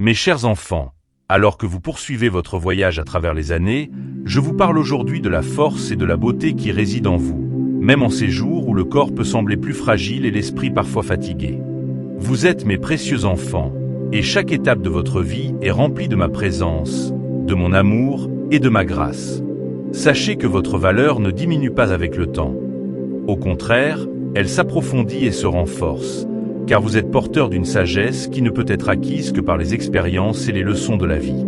Mes chers enfants, alors que vous poursuivez votre voyage à travers les années, je vous parle aujourd'hui de la force et de la beauté qui résident en vous, même en ces jours où le corps peut sembler plus fragile et l'esprit parfois fatigué. Vous êtes mes précieux enfants, et chaque étape de votre vie est remplie de ma présence, de mon amour et de ma grâce. Sachez que votre valeur ne diminue pas avec le temps. Au contraire, elle s'approfondit et se renforce, car vous êtes porteur d'une sagesse qui ne peut être acquise que par les expériences et les leçons de la vie.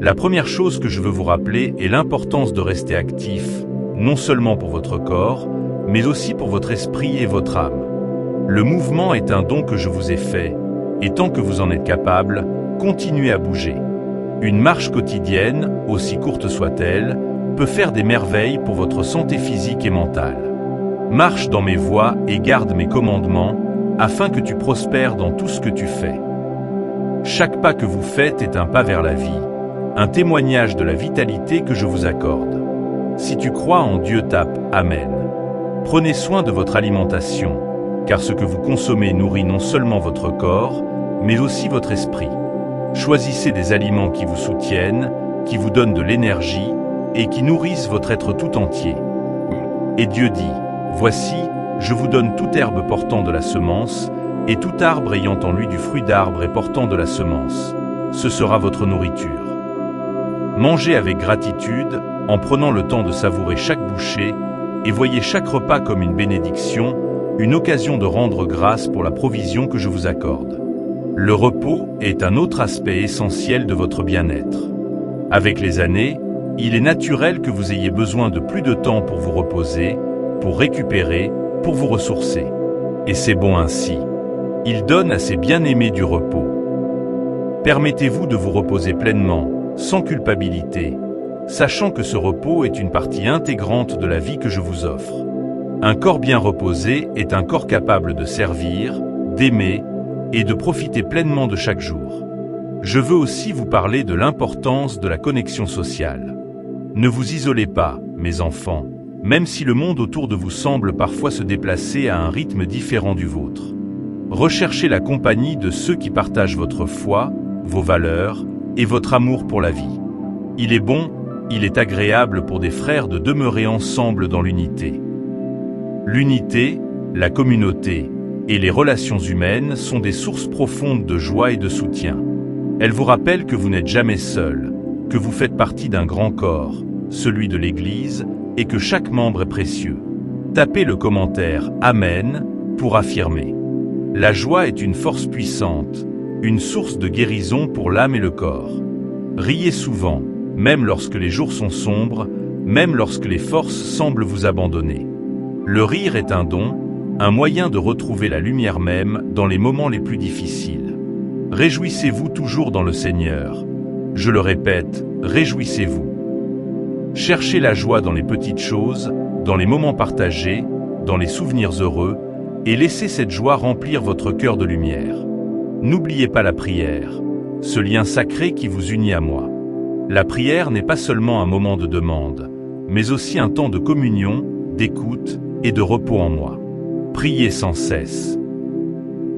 La première chose que je veux vous rappeler est l'importance de rester actif, non seulement pour votre corps, mais aussi pour votre esprit et votre âme. Le mouvement est un don que je vous ai fait, et tant que vous en êtes capable, continuez à bouger. Une marche quotidienne, aussi courte soit-elle, peut faire des merveilles pour votre santé physique et mentale. Marche dans mes voies et garde mes commandements, afin que tu prospères dans tout ce que tu fais. Chaque pas que vous faites est un pas vers la vie, un témoignage de la vitalité que je vous accorde. Si tu crois en Dieu, tape « Amen ». Prenez soin de votre alimentation, car ce que vous consommez nourrit non seulement votre corps, mais aussi votre esprit. Choisissez des aliments qui vous soutiennent, qui vous donnent de l'énergie et qui nourrissent votre être tout entier. Et Dieu dit, « Voici, je vous donne toute herbe portant de la semence, et tout arbre ayant en lui du fruit d'arbre et portant de la semence. Ce sera votre nourriture. » Mangez avec gratitude, en prenant le temps de savourer chaque bouchée, et voyez chaque repas comme une bénédiction, une occasion de rendre grâce pour la provision que je vous accorde. Le repos est un autre aspect essentiel de votre bien-être. Avec les années, il est naturel que vous ayez besoin de plus de temps pour vous reposer, pour récupérer, pour vous ressourcer. Et c'est bon ainsi. Il donne à ses bien-aimés du repos. Permettez-vous de vous reposer pleinement, sans culpabilité, sachant que ce repos est une partie intégrante de la vie que je vous offre. Un corps bien reposé est un corps capable de servir, d'aimer et de profiter pleinement de chaque jour. Je veux aussi vous parler de l'importance de la connexion sociale. Ne vous isolez pas, mes enfants, même si le monde autour de vous semble parfois se déplacer à un rythme différent du vôtre. Recherchez la compagnie de ceux qui partagent votre foi, vos valeurs et votre amour pour la vie. Il est bon, il est agréable pour des frères de demeurer ensemble dans l'unité. L'unité, la communauté et les relations humaines sont des sources profondes de joie et de soutien. Elles vous rappellent que vous n'êtes jamais seul, que vous faites partie d'un grand corps, celui de l'Église, et que chaque membre est précieux. Tapez le commentaire « Amen » pour affirmer. La joie est une force puissante, une source de guérison pour l'âme et le corps. Riez souvent, même lorsque les jours sont sombres, même lorsque les forces semblent vous abandonner. Le rire est un don, un moyen de retrouver la lumière même dans les moments les plus difficiles. Réjouissez-vous toujours dans le Seigneur. Je le répète, réjouissez-vous. Cherchez la joie dans les petites choses, dans les moments partagés, dans les souvenirs heureux, et laissez cette joie remplir votre cœur de lumière. N'oubliez pas la prière, ce lien sacré qui vous unit à moi. La prière n'est pas seulement un moment de demande, mais aussi un temps de communion, d'écoute et de repos en moi. Priez sans cesse.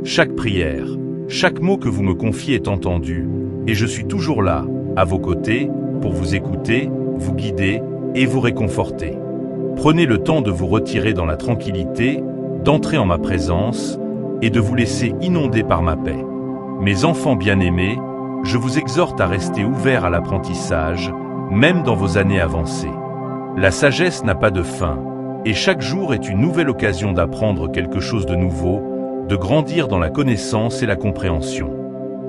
Chaque prière, chaque mot que vous me confiez est entendu, et je suis toujours là, à vos côtés, pour vous écouter, vous guider et vous réconforter. Prenez le temps de vous retirer dans la tranquillité, d'entrer en ma présence et de vous laisser inonder par ma paix. Mes enfants bien-aimés, je vous exhorte à rester ouverts à l'apprentissage, même dans vos années avancées. La sagesse n'a pas de fin, et chaque jour est une nouvelle occasion d'apprendre quelque chose de nouveau, de grandir dans la connaissance et la compréhension.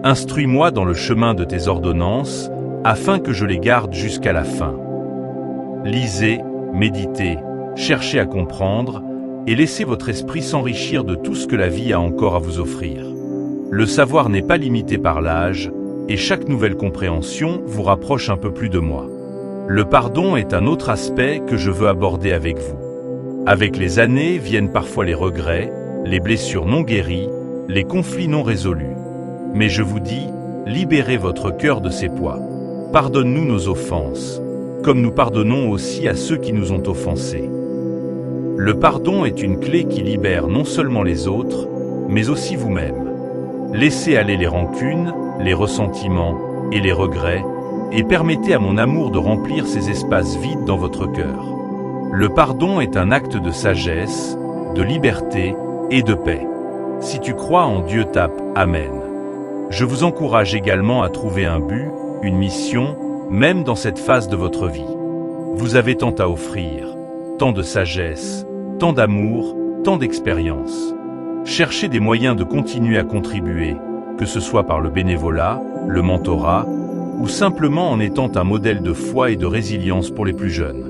Instruis-moi dans le chemin de tes ordonnances, afin que je les garde jusqu'à la fin. Lisez, méditez, cherchez à comprendre, et laissez votre esprit s'enrichir de tout ce que la vie a encore à vous offrir. Le savoir n'est pas limité par l'âge, et chaque nouvelle compréhension vous rapproche un peu plus de moi. Le pardon est un autre aspect que je veux aborder avec vous. Avec les années viennent parfois les regrets, les blessures non guéries, les conflits non résolus. Mais je vous dis, libérez votre cœur de ses poids. Pardonne-nous nos offenses, comme nous pardonnons aussi à ceux qui nous ont offensés. Le pardon est une clé qui libère non seulement les autres, mais aussi vous-même. Laissez aller les rancunes, les ressentiments et les regrets, et permettez à mon amour de remplir ces espaces vides dans votre cœur. Le pardon est un acte de sagesse, de liberté et de paix. Si tu crois en Dieu, tape Amen. Je vous encourage également à trouver un but, une mission, même dans cette phase de votre vie. Vous avez tant à offrir, tant de sagesse, tant d'amour, tant d'expérience. Cherchez des moyens de continuer à contribuer, que ce soit par le bénévolat, le mentorat, ou simplement en étant un modèle de foi et de résilience pour les plus jeunes.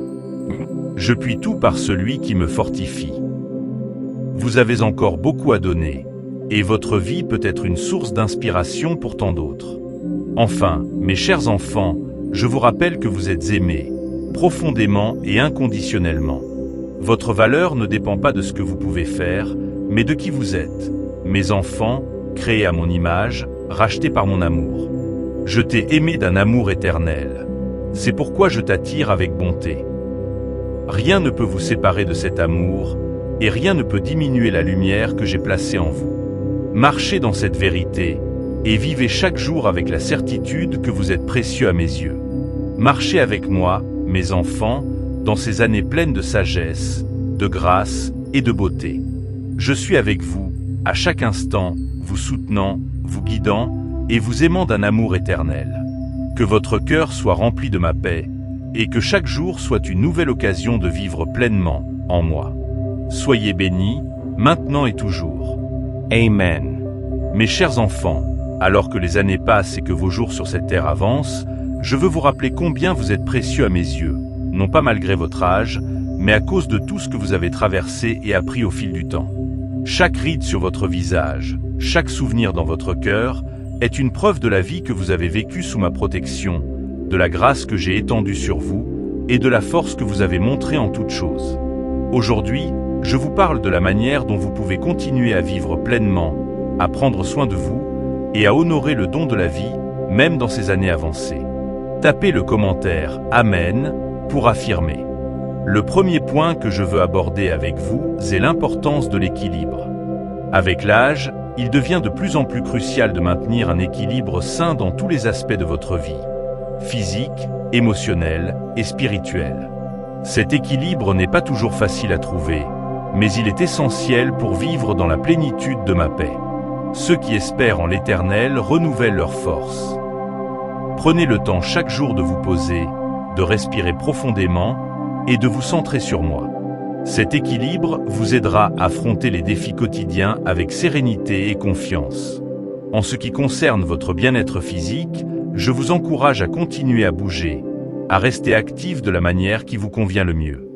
Je puis tout par celui qui me fortifie. Vous avez encore beaucoup à donner, et votre vie peut être une source d'inspiration pour tant d'autres. Enfin, mes chers enfants, je vous rappelle que vous êtes aimés, profondément et inconditionnellement. Votre valeur ne dépend pas de ce que vous pouvez faire, mais de qui vous êtes. Mes enfants, créés à mon image, rachetés par mon amour. Je t'ai aimé d'un amour éternel. C'est pourquoi je t'attire avec bonté. Rien ne peut vous séparer de cet amour, et rien ne peut diminuer la lumière que j'ai placée en vous. Marchez dans cette vérité, et vivez chaque jour avec la certitude que vous êtes précieux à mes yeux. Marchez avec moi, mes enfants, dans ces années pleines de sagesse, de grâce et de beauté. Je suis avec vous, à chaque instant, vous soutenant, vous guidant, et vous aimant d'un amour éternel. Que votre cœur soit rempli de ma paix, et que chaque jour soit une nouvelle occasion de vivre pleinement en moi. Soyez bénis, maintenant et toujours. Amen. Mes chers enfants, alors que les années passent et que vos jours sur cette terre avancent, je veux vous rappeler combien vous êtes précieux à mes yeux, non pas malgré votre âge, mais à cause de tout ce que vous avez traversé et appris au fil du temps. Chaque ride sur votre visage, chaque souvenir dans votre cœur, est une preuve de la vie que vous avez vécue sous ma protection, de la grâce que j'ai étendue sur vous, et de la force que vous avez montrée en toutes choses. Aujourd'hui, je vous parle de la manière dont vous pouvez continuer à vivre pleinement, à prendre soin de vous, et à honorer le don de la vie, même dans ces années avancées. Tapez le commentaire « Amen » pour affirmer. Le premier point que je veux aborder avec vous est l'importance de l'équilibre. Avec l'âge, il devient de plus en plus crucial de maintenir un équilibre sain dans tous les aspects de votre vie, physique, émotionnel et spirituel. Cet équilibre n'est pas toujours facile à trouver, mais il est essentiel pour vivre dans la plénitude de ma paix. Ceux qui espèrent en l'Éternel renouvellent leurs forces. Prenez le temps chaque jour de vous poser, de respirer profondément et de vous centrer sur moi. Cet équilibre vous aidera à affronter les défis quotidiens avec sérénité et confiance. En ce qui concerne votre bien-être physique, je vous encourage à continuer à bouger, à rester actif de la manière qui vous convient le mieux.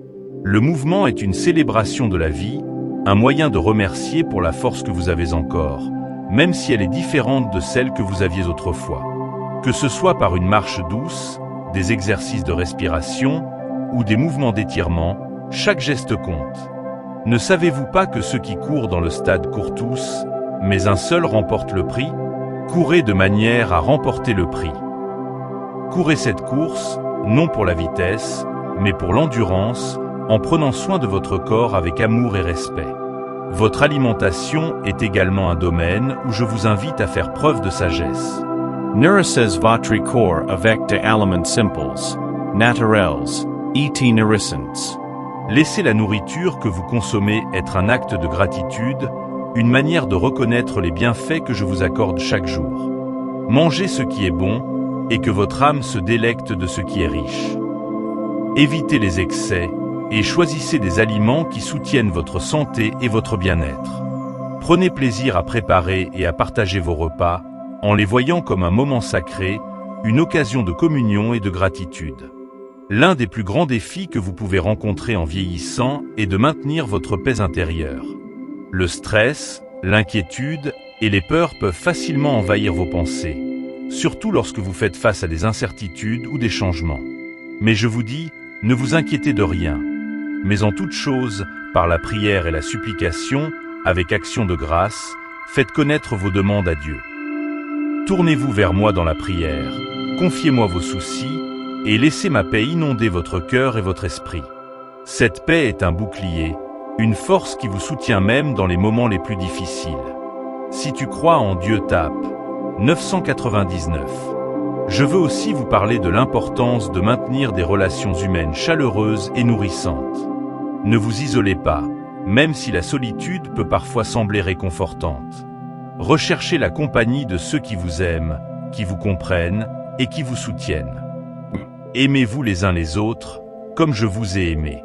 Le mouvement est une célébration de la vie, un moyen de remercier pour la force que vous avez encore, même si elle est différente de celle que vous aviez autrefois. Que ce soit par une marche douce, des exercices de respiration ou des mouvements d'étirement, chaque geste compte. Ne savez-vous pas que ceux qui courent dans le stade courent tous, mais un seul remporte le prix? Courez de manière à remporter le prix. Courez cette course, non pour la vitesse, mais pour l'endurance, en prenant soin de votre corps avec amour et respect. Votre alimentation est également un domaine où je vous invite à faire preuve de sagesse. Nourrissez votre corps avec des aliments simples, naturels, et nourrissants. Laissez la nourriture que vous consommez être un acte de gratitude, une manière de reconnaître les bienfaits que je vous accorde chaque jour. Mangez ce qui est bon, et que votre âme se délecte de ce qui est riche. Évitez les excès, et choisissez des aliments qui soutiennent votre santé et votre bien-être. Prenez plaisir à préparer et à partager vos repas, en les voyant comme un moment sacré, une occasion de communion et de gratitude. L'un des plus grands défis que vous pouvez rencontrer en vieillissant est de maintenir votre paix intérieure. Le stress, l'inquiétude et les peurs peuvent facilement envahir vos pensées, surtout lorsque vous faites face à des incertitudes ou des changements. Mais je vous dis, ne vous inquiétez de rien, mais en toute chose, par la prière et la supplication, avec action de grâce, faites connaître vos demandes à Dieu. Tournez-vous vers moi dans la prière, confiez-moi vos soucis, et laissez ma paix inonder votre cœur et votre esprit. Cette paix est un bouclier, une force qui vous soutient même dans les moments les plus difficiles. Si tu crois en Dieu, tape 999. Je veux aussi vous parler de l'importance de maintenir des relations humaines chaleureuses et nourrissantes. Ne vous isolez pas, même si la solitude peut parfois sembler réconfortante. Recherchez la compagnie de ceux qui vous aiment, qui vous comprennent et qui vous soutiennent. Aimez-vous les uns les autres, comme je vous ai aimé.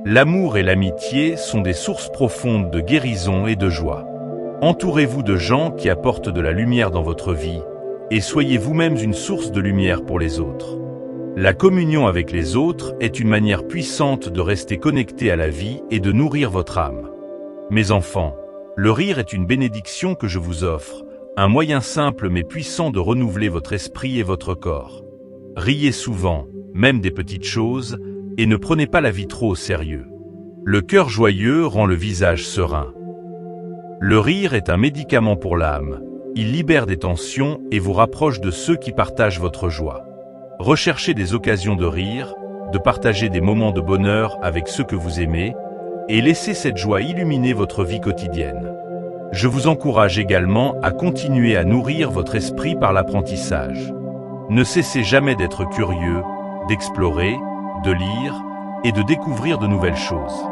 L'amour et l'amitié sont des sources profondes de guérison et de joie. Entourez-vous de gens qui apportent de la lumière dans votre vie, et soyez vous-même une source de lumière pour les autres. La communion avec les autres est une manière puissante de rester connecté à la vie et de nourrir votre âme. Mes enfants, le rire est une bénédiction que je vous offre, un moyen simple mais puissant de renouveler votre esprit et votre corps. Riez souvent, même des petites choses, et ne prenez pas la vie trop au sérieux. Le cœur joyeux rend le visage serein. Le rire est un médicament pour l'âme. Il libère des tensions et vous rapproche de ceux qui partagent votre joie. Recherchez des occasions de rire, de partager des moments de bonheur avec ceux que vous aimez, et laissez cette joie illuminer votre vie quotidienne. Je vous encourage également à continuer à nourrir votre esprit par l'apprentissage. Ne cessez jamais d'être curieux, d'explorer, de lire et de découvrir de nouvelles choses.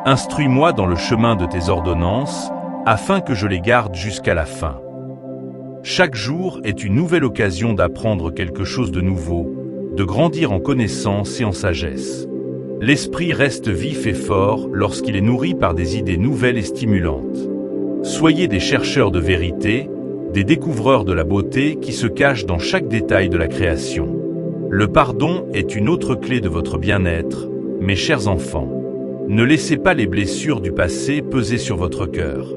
Instruis-moi dans le chemin de tes ordonnances, afin que je les garde jusqu'à la fin. Chaque jour est une nouvelle occasion d'apprendre quelque chose de nouveau, de grandir en connaissance et en sagesse. L'esprit reste vif et fort lorsqu'il est nourri par des idées nouvelles et stimulantes. Soyez des chercheurs de vérité, des découvreurs de la beauté qui se cachent dans chaque détail de la création. Le pardon est une autre clé de votre bien-être, mes chers enfants. Ne laissez pas les blessures du passé peser sur votre cœur.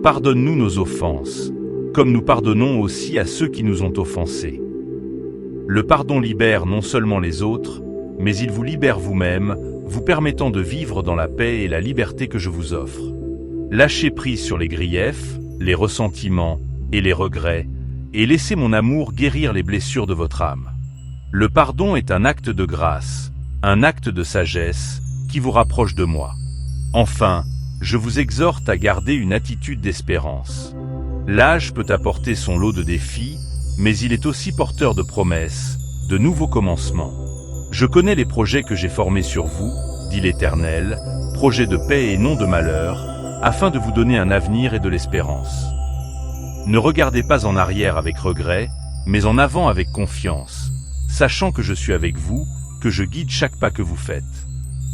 Pardonne-nous nos offenses, comme nous pardonnons aussi à ceux qui nous ont offensés. Le pardon libère non seulement les autres, mais il vous libère vous-même, vous permettant de vivre dans la paix et la liberté que je vous offre. Lâchez prise sur les griefs, les ressentiments et les regrets, et laissez mon amour guérir les blessures de votre âme. Le pardon est un acte de grâce, un acte de sagesse, qui vous rapproche de moi. Enfin, je vous exhorte à garder une attitude d'espérance. L'âge peut apporter son lot de défis, mais il est aussi porteur de promesses, de nouveaux commencements. Je connais les projets que j'ai formés sur vous, dit l'Éternel, projets de paix et non de malheur, afin de vous donner un avenir et de l'espérance. Ne regardez pas en arrière avec regret, mais en avant avec confiance, sachant que je suis avec vous, que je guide chaque pas que vous faites.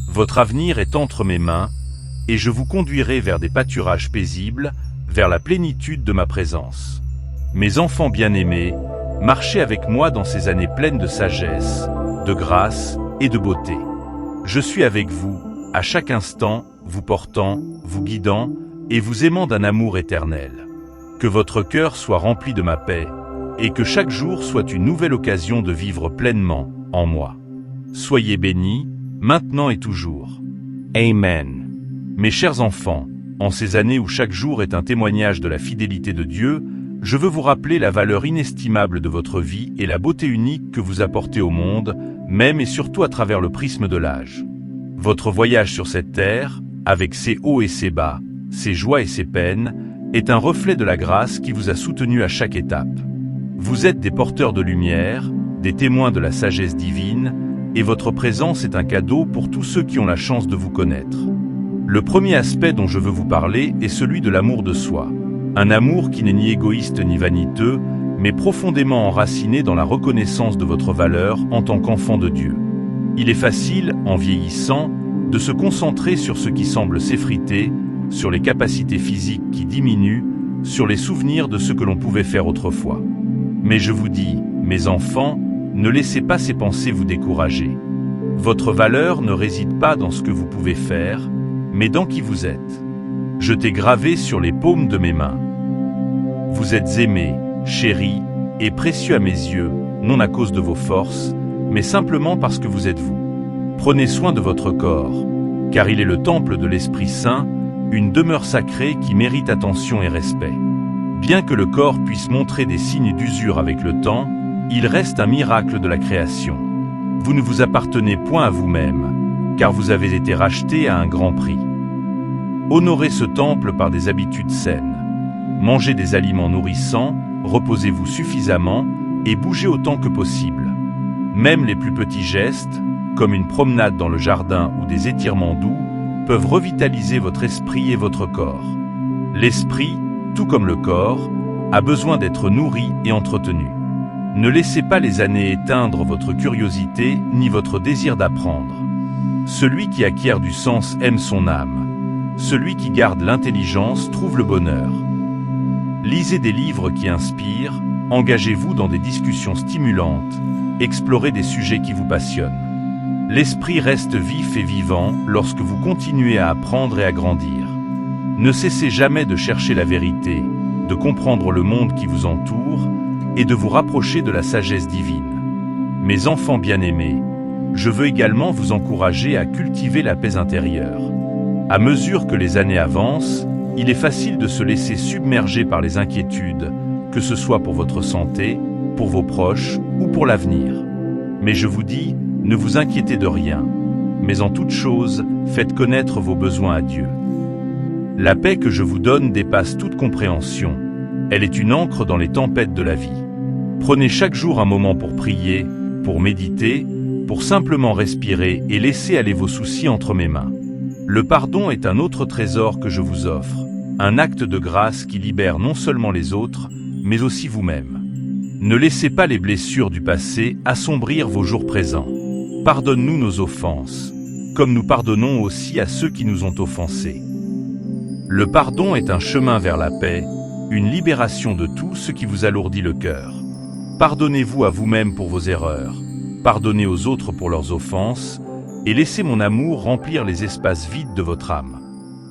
Votre avenir est entre mes mains, et je vous conduirai vers des pâturages paisibles, vers la plénitude de ma présence. Mes enfants bien-aimés, marchez avec moi dans ces années pleines de sagesse, de grâce et de beauté. Je suis avec vous, à chaque instant, vous portant, vous guidant, et vous aimant d'un amour éternel. Que votre cœur soit rempli de ma paix, et que chaque jour soit une nouvelle occasion de vivre pleinement en moi. Soyez bénis, maintenant et toujours. Amen. Mes chers enfants, en ces années où chaque jour est un témoignage de la fidélité de Dieu, je veux vous rappeler la valeur inestimable de votre vie et la beauté unique que vous apportez au monde, même et surtout à travers le prisme de l'âge. Votre voyage sur cette terre, avec ses hauts et ses bas, ses joies et ses peines, est un reflet de la grâce qui vous a soutenu à chaque étape. Vous êtes des porteurs de lumière, des témoins de la sagesse divine, et votre présence est un cadeau pour tous ceux qui ont la chance de vous connaître. Le premier aspect dont je veux vous parler est celui de l'amour de soi. Un amour qui n'est ni égoïste ni vaniteux, mais profondément enraciné dans la reconnaissance de votre valeur en tant qu'enfant de Dieu. Il est facile, en vieillissant, de se concentrer sur ce qui semble s'effriter, sur les capacités physiques qui diminuent, sur les souvenirs de ce que l'on pouvait faire autrefois. Mais je vous dis, mes enfants, ne laissez pas ces pensées vous décourager. Votre valeur ne réside pas dans ce que vous pouvez faire, mais dans qui vous êtes. Je t'ai gravé sur les paumes de mes mains. Vous êtes aimés, chéris et précieux à mes yeux, non à cause de vos forces, mais simplement parce que vous êtes vous. Prenez soin de votre corps, car il est le temple de l'Esprit Saint, une demeure sacrée qui mérite attention et respect. Bien que le corps puisse montrer des signes d'usure avec le temps, il reste un miracle de la création. Vous ne vous appartenez point à vous-même, car vous avez été racheté à un grand prix. Honorez ce temple par des habitudes saines. Mangez des aliments nourrissants, reposez-vous suffisamment et bougez autant que possible. Même les plus petits gestes, comme une promenade dans le jardin ou des étirements doux, peuvent revitaliser votre esprit et votre corps. L'esprit, tout comme le corps, a besoin d'être nourri et entretenu. Ne laissez pas les années éteindre votre curiosité ni votre désir d'apprendre. Celui qui acquiert du sens aime son âme. Celui qui garde l'intelligence trouve le bonheur. Lisez des livres qui inspirent, engagez-vous dans des discussions stimulantes, explorez des sujets qui vous passionnent. L'esprit reste vif et vivant lorsque vous continuez à apprendre et à grandir. Ne cessez jamais de chercher la vérité, de comprendre le monde qui vous entoure et de vous rapprocher de la sagesse divine. Mes enfants bien-aimés, je veux également vous encourager à cultiver la paix intérieure. À mesure que les années avancent, il est facile de se laisser submerger par les inquiétudes, que ce soit pour votre santé, pour vos proches ou pour l'avenir. Mais je vous dis, ne vous inquiétez de rien, mais en toute chose, faites connaître vos besoins à Dieu. La paix que je vous donne dépasse toute compréhension. Elle est une ancre dans les tempêtes de la vie. Prenez chaque jour un moment pour prier, pour méditer, pour simplement respirer et laisser aller vos soucis entre mes mains. Le pardon est un autre trésor que je vous offre, un acte de grâce qui libère non seulement les autres, mais aussi vous-même. Ne laissez pas les blessures du passé assombrir vos jours présents. Pardonne-nous nos offenses, comme nous pardonnons aussi à ceux qui nous ont offensés. Le pardon est un chemin vers la paix, une libération de tout ce qui vous alourdit le cœur. Pardonnez-vous à vous-même pour vos erreurs, pardonnez aux autres pour leurs offenses, et laissez mon amour remplir les espaces vides de votre âme.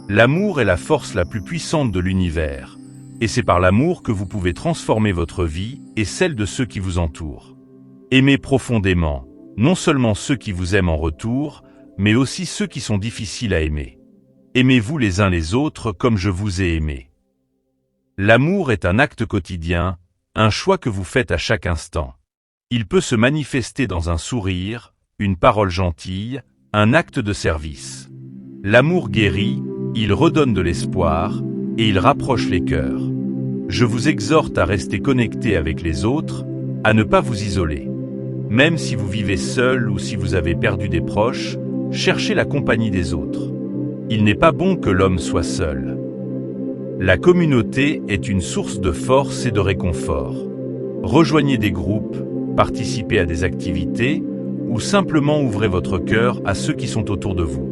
L'amour est la force la plus puissante de l'univers, et c'est par l'amour que vous pouvez transformer votre vie et celle de ceux qui vous entourent. Aimez profondément, non seulement ceux qui vous aiment en retour, mais aussi ceux qui sont difficiles à aimer. Aimez-vous les uns les autres comme je vous ai aimé. L'amour est un acte quotidien, un choix que vous faites à chaque instant. Il peut se manifester dans un sourire, une parole gentille, un acte de service. L'amour guérit, il redonne de l'espoir, et il rapproche les cœurs. Je vous exhorte à rester connecté avec les autres, à ne pas vous isoler. Même si vous vivez seul ou si vous avez perdu des proches, cherchez la compagnie des autres. Il n'est pas bon que l'homme soit seul. La communauté est une source de force et de réconfort. Rejoignez des groupes, participez à des activités, ou simplement ouvrez votre cœur à ceux qui sont autour de vous.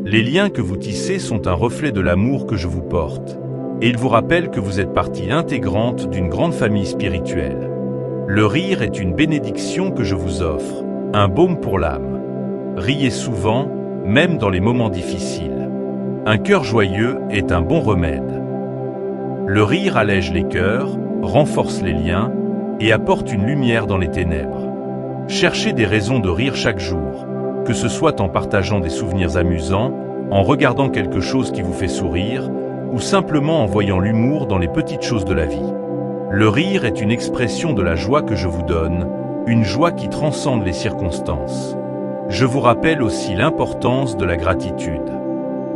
Les liens que vous tissez sont un reflet de l'amour que je vous porte, et ils vous rappellent que vous êtes partie intégrante d'une grande famille spirituelle. Le rire est une bénédiction que je vous offre, un baume pour l'âme. Riez souvent, même dans les moments difficiles. Un cœur joyeux est un bon remède. Le rire allège les cœurs, renforce les liens et apporte une lumière dans les ténèbres. Cherchez des raisons de rire chaque jour, que ce soit en partageant des souvenirs amusants, en regardant quelque chose qui vous fait sourire, ou simplement en voyant l'humour dans les petites choses de la vie. Le rire est une expression de la joie que je vous donne, une joie qui transcende les circonstances. Je vous rappelle aussi l'importance de la gratitude.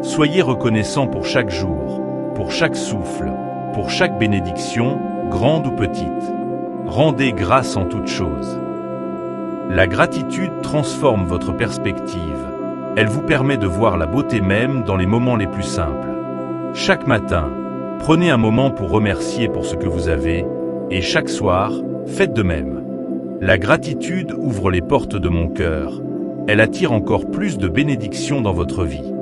Soyez reconnaissants pour chaque jour, pour chaque souffle, pour chaque bénédiction, grande ou petite. Rendez grâce en toutes choses. La gratitude transforme votre perspective. Elle vous permet de voir la beauté même dans les moments les plus simples. Chaque matin, prenez un moment pour remercier pour ce que vous avez, et chaque soir, faites de même. La gratitude ouvre les portes de mon cœur. Elle attire encore plus de bénédictions dans votre vie.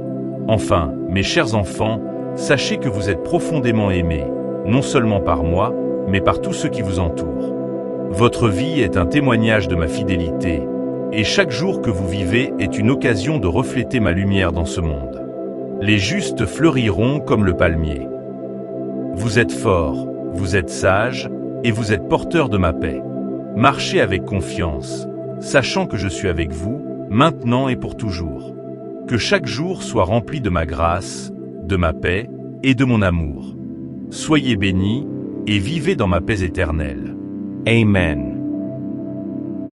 Enfin, mes chers enfants, sachez que vous êtes profondément aimés, non seulement par moi, mais par tous ceux qui vous entourent. Votre vie est un témoignage de ma fidélité, et chaque jour que vous vivez est une occasion de refléter ma lumière dans ce monde. Les justes fleuriront comme le palmier. Vous êtes forts, vous êtes sages, et vous êtes porteurs de ma paix. Marchez avec confiance, sachant que je suis avec vous, maintenant et pour toujours. Que chaque jour soit rempli de ma grâce, de ma paix et de mon amour. Soyez bénis et vivez dans ma paix éternelle. Amen.